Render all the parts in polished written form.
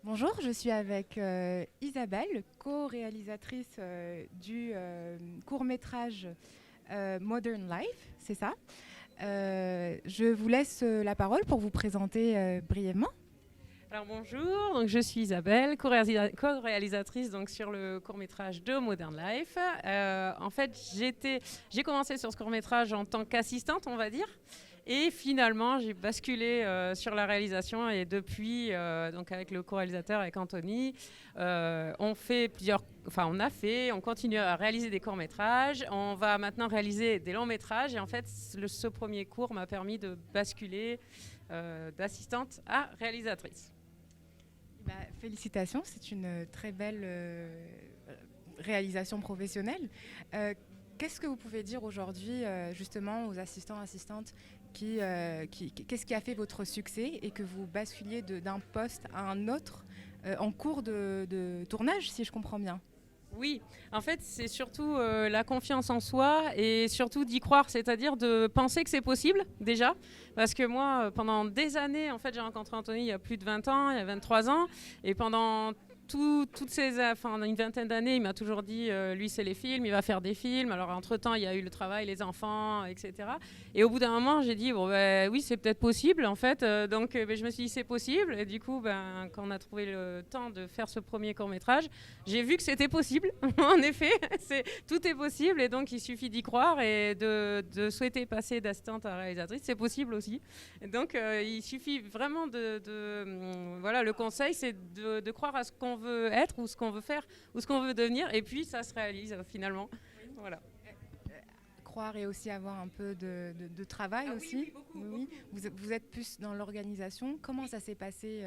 Bonjour, je suis avec Isabelle, co-réalisatrice du court-métrage Modern Life, c'est ça. Je vous laisse la parole pour vous présenter brièvement. Alors bonjour, donc je suis Isabelle, co-réalisatrice donc sur le court-métrage de Modern Life. En fait, j'ai commencé sur ce court-métrage en tant qu'assistante, on va dire. Et finalement, j'ai basculé sur la réalisation et depuis, donc avec le co-réalisateur, avec Anthony, on continue à réaliser des courts-métrages. On va maintenant réaliser des longs-métrages. Et en fait, ce premier cours m'a permis de basculer d'assistante à réalisatrice. Bah, félicitations, c'est une très belle réalisation professionnelle. Qu'est-ce que vous pouvez dire aujourd'hui justement aux assistants, assistantes qu'est-ce qui a fait votre succès et que vous basculiez d'un poste à un autre en cours de tournage, si je comprends bien? Oui, en fait, c'est surtout la confiance en soi et surtout d'y croire, c'est-à-dire de penser que c'est possible déjà. Parce que moi, pendant des années, en fait, j'ai rencontré Anthony il y a plus de 20 ans, il y a 23 ans, et pendant une vingtaine d'années, il m'a toujours dit, lui, c'est les films, il va faire des films. Alors, entre-temps, il y a eu le travail, les enfants, etc. Et au bout d'un moment, j'ai dit, bon, ben, oui, c'est peut-être possible, en fait. Je me suis dit, c'est possible. Et du coup, ben, quand on a trouvé le temps de faire ce premier court-métrage, j'ai vu que c'était possible. En effet, tout est possible. Et donc, il suffit d'y croire et de souhaiter passer d'assistante à réalisatrice. C'est possible aussi. Et donc, il suffit vraiment voilà, le conseil, c'est de croire à ce qu'on veut être ou ce qu'on veut faire ou ce qu'on veut devenir. Et puis, ça se réalise finalement. Voilà. Croire et aussi avoir un peu de travail aussi. Oui, beaucoup, Oui. beaucoup. Vous êtes plus dans l'organisation. Comment ça s'est passé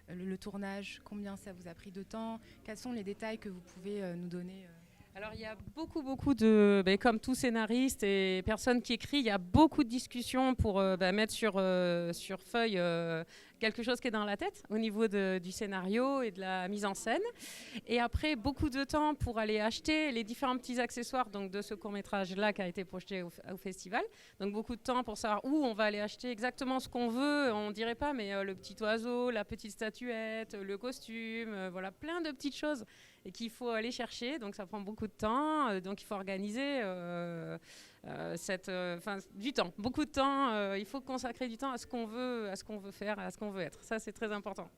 le tournage? Combien ça vous a pris de temps? Quels sont les détails que vous pouvez nous donner Alors il y a beaucoup de, comme tout scénariste et personne qui écrit, il y a beaucoup de discussions pour mettre sur feuille quelque chose qui est dans la tête au niveau du scénario et de la mise en scène. Et après beaucoup de temps pour aller acheter les différents petits accessoires donc, de ce court-métrage-là qui a été projeté au festival. Donc beaucoup de temps pour savoir où on va aller acheter exactement ce qu'on veut. On dirait pas, mais le petit oiseau, la petite statuette, le costume, voilà, plein de petites choses et qu'il faut aller chercher. Donc ça prend beaucoup de temps. Donc il faut organiser du temps, beaucoup de temps. Il faut consacrer du temps à ce qu'on veut faire, à ce qu'on veut être. Ça, c'est très important.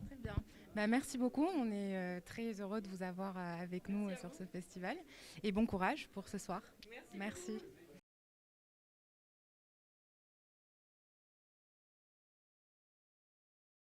Très bien. Bah, merci beaucoup. On est très heureux de vous avoir avec nous Merci à sur vous. ce festival. Et bon courage pour ce soir. Merci. Merci.